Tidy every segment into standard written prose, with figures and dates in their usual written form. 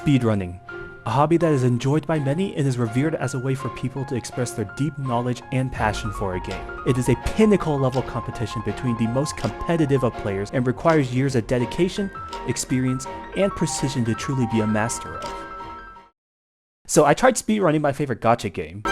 Speedrunning, a hobby that is enjoyed by many and is revered as a way for people to express their deep knowledge and passion for a game. It is a pinnacle level competition between the most competitive of players and requires years of dedication, experience, and precision to truly be a master of. So I tried speedrunning my favorite gacha game.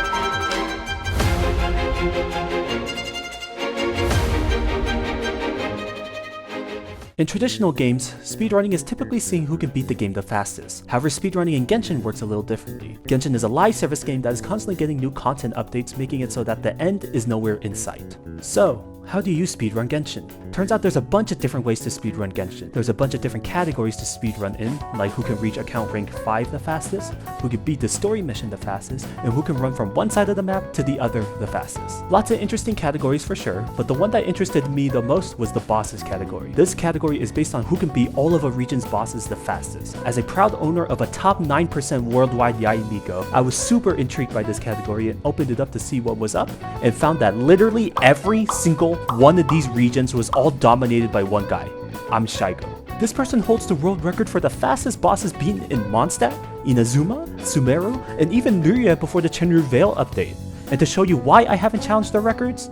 In traditional games, speedrunning is typically seeing who can beat the game the fastest. However, speedrunning in Genshin works a little differently. Genshin is a live service game that is constantly getting new content updates, making it so that the end is nowhere in sight. So, how do you speedrun Genshin? Turns out there's a bunch of different ways to speedrun Genshin. There's a bunch of different categories to speedrun in, like who can reach account rank 5 the fastest, who can beat the story mission the fastest, and who can run from one side of the map to the other the fastest. Lots of interesting categories for sure, but the one that interested me the most was the bosses category. This category is based on who can beat all of a region's bosses the fastest. As a proud owner of a top 9% worldwide Yaimiko, I was super intrigued by this category and opened it up to see what was up, and found that literally every single one of these regions was all dominated by one guy. I'm Shigo. This person holds the world record for the fastest bosses beaten in Mondstadt, Inazuma, Sumeru, and even Nuria before the Chenru Vale update. And to show you why I haven't challenged their records?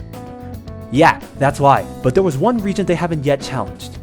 Yeah, that's why. But there was one region they haven't yet challenged.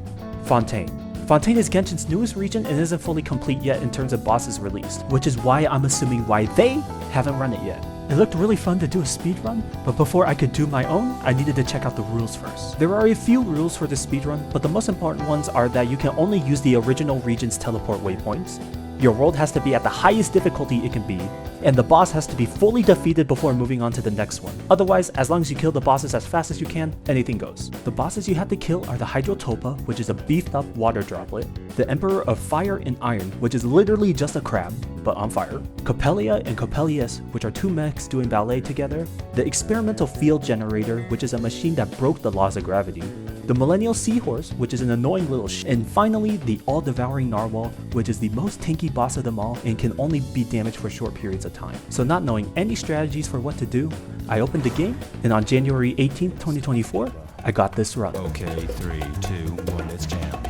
Fontaine. Fontaine is Genshin's newest region and isn't fully complete yet in terms of bosses released, which is why I'm assuming why they haven't run it yet. It looked really fun to do a speedrun, but before I could do my own, I needed to check out the rules first. There are a few rules for the speedrun, but the most important ones are that you can only use the original region's teleport waypoints, your world has to be at the highest difficulty it can be, and the boss has to be fully defeated before moving on to the next one. Otherwise, as long as you kill the bosses as fast as you can, anything goes. The bosses you have to kill are the Hydrotopa, which is a beefed up water droplet, the Emperor of Fire and Iron, which is literally just a crab, but on fire, Copelia and Copelius, which are two mechs doing ballet together, the Experimental Field Generator, which is a machine that broke the laws of gravity, the Millennial Seahorse, which is an annoying little and finally the All-Devouring Narwhal, which is the most tanky boss of them all and can only be damaged for short periods of time. So not knowing any strategies for what to do, I opened the game, and on January 18th, 2024, I got this run. Okay, 3, 2, 1, let's jam.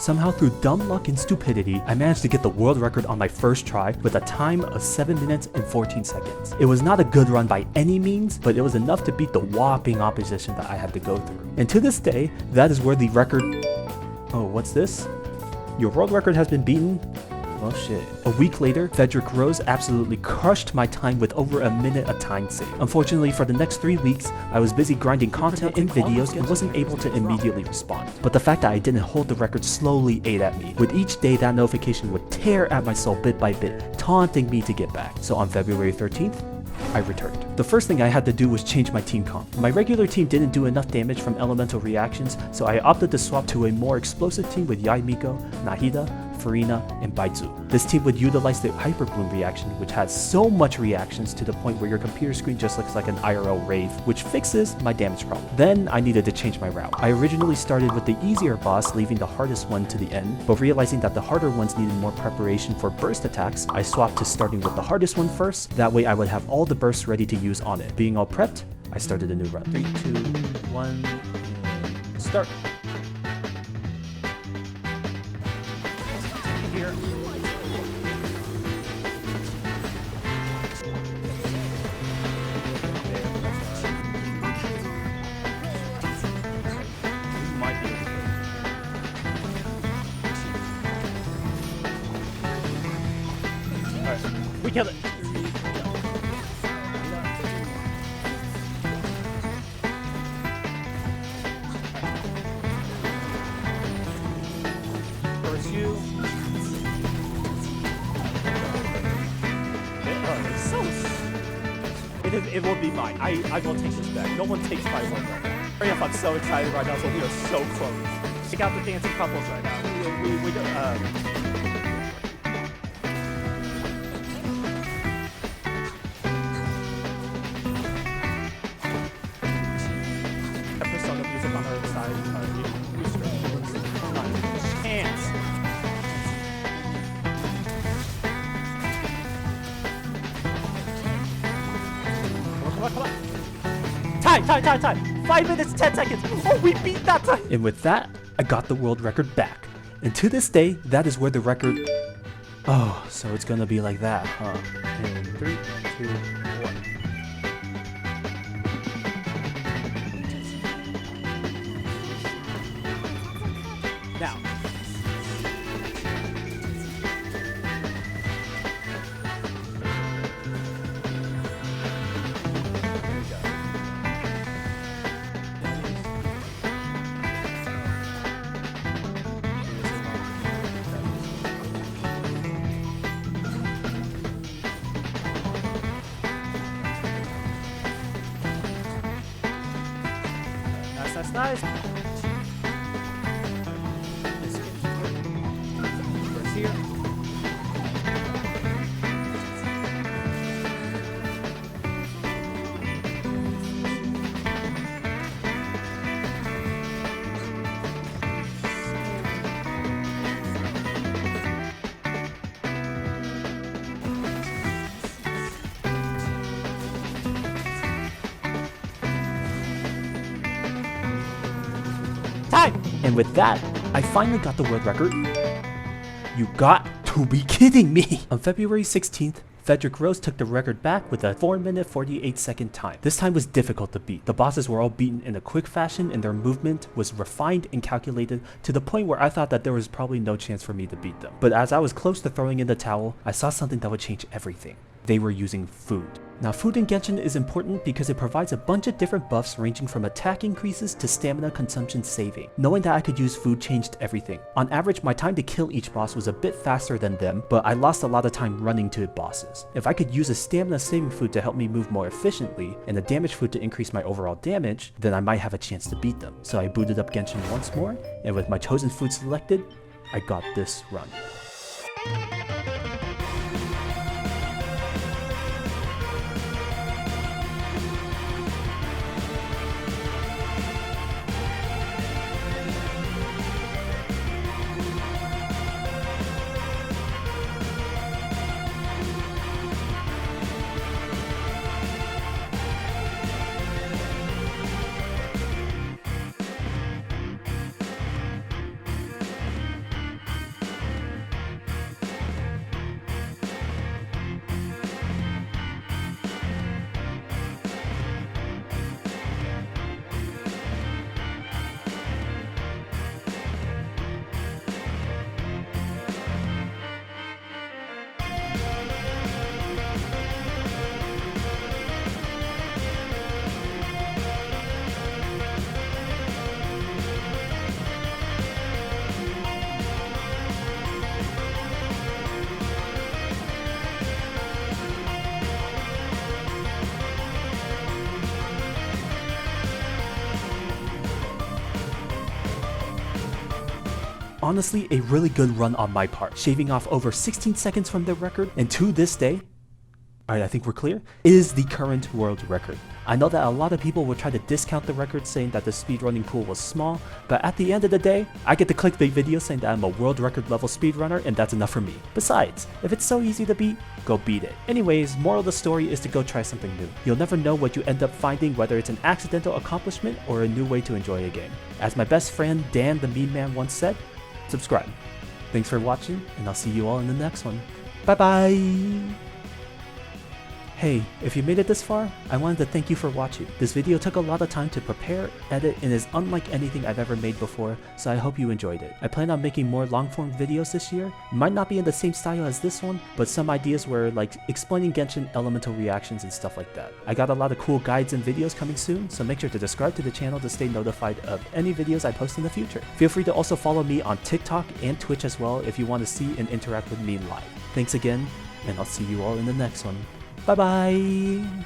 Somehow through dumb luck and stupidity, I managed to get the world record on my first try with a time of 7 minutes and 14 seconds. It was not a good run by any means, but it was enough to beat the whopping opposition that I had to go through. And to this day, that is where the record... Oh, what's this? Your world record has been beaten? Well shit. A week later, Frederick Rose absolutely crushed my time with over a minute of time save. Unfortunately, for the next 3 weeks, I was busy grinding content and videos and wasn't able to immediately respond. But the fact that I didn't hold the record slowly ate at me. With each day, that notification would tear at my soul bit by bit, taunting me to get back. So on February 13th, I returned. The first thing I had to do was change my team comp. My regular team didn't do enough damage from elemental reactions, so I opted to swap to a more explosive team with Yaimiko, Nahida, Farina, and Baizu. This team would utilize the Hyper Bloom reaction, which has so much reactions to the point where your computer screen just looks like an IRL rave, which fixes my damage problem. Then I needed to change my route. I originally started with the easier boss, leaving the hardest one to the end, but realizing that the harder ones needed more preparation for burst attacks, I swapped to starting with the hardest one first. That way I would have all the bursts ready to use on it. Being all prepped, I started a new run. 3, 2, 1, start. Here. We killed it. It will be mine. I will take this back. No one takes my work right now. Hurry up, I'm so excited right now, so we are so close. Check out the dancing couples right now. We Persona music on our side. Chance. Come on. Time. 5 minutes, 10 seconds. Oh, we beat that time. And with that, I got the world record back. And to this day, that is where the record... Oh, so it's gonna be like that, huh? In 3, 2, 1. Now. Nice. Here. Time! And with that, I finally got the world record. You got to be kidding me! On February 16th, Frederick Rose took the record back with a 4-minute 48-second time. This time was difficult to beat. The bosses were all beaten in a quick fashion and their movement was refined and calculated to the point where I thought that there was probably no chance for me to beat them. But as I was close to throwing in the towel, I saw something that would change everything. They were using food. Now food in Genshin is important because it provides a bunch of different buffs ranging from attack increases to stamina consumption saving. Knowing that I could use food changed everything. On average, my time to kill each boss was a bit faster than them, but I lost a lot of time running to bosses. If I could use a stamina saving food to help me move more efficiently, and a damage food to increase my overall damage, then I might have a chance to beat them. So I booted up Genshin once more, and with my chosen food selected, I got this run. Honestly, a really good run on my part, shaving off over 16 seconds from the record, and to this day, alright, I think we're clear, is the current world record. I know that a lot of people will try to discount the record saying that the speedrunning pool was small, but at the end of the day, I get to clickbait videos saying that I'm a world record level speedrunner and that's enough for me. Besides, if it's so easy to beat, go beat it. Anyways, moral of the story is to go try something new. You'll never know what you end up finding, whether it's an accidental accomplishment or a new way to enjoy a game. As my best friend Dan the Meme Man once said, subscribe. Thanks for watching, and I'll see you all in the next one. Bye bye! Hey, if you made it this far, I wanted to thank you for watching. This video took a lot of time to prepare, edit, and is unlike anything I've ever made before, so I hope you enjoyed it. I plan on making more long-form videos this year. Might not be in the same style as this one, but some ideas were like explaining Genshin elemental reactions and stuff like that. I got a lot of cool guides and videos coming soon, so make sure to subscribe to the channel to stay notified of any videos I post in the future. Feel free to also follow me on TikTok and Twitch as well if you want to see and interact with me live. Thanks again, and I'll see you all in the next one. Bye bye!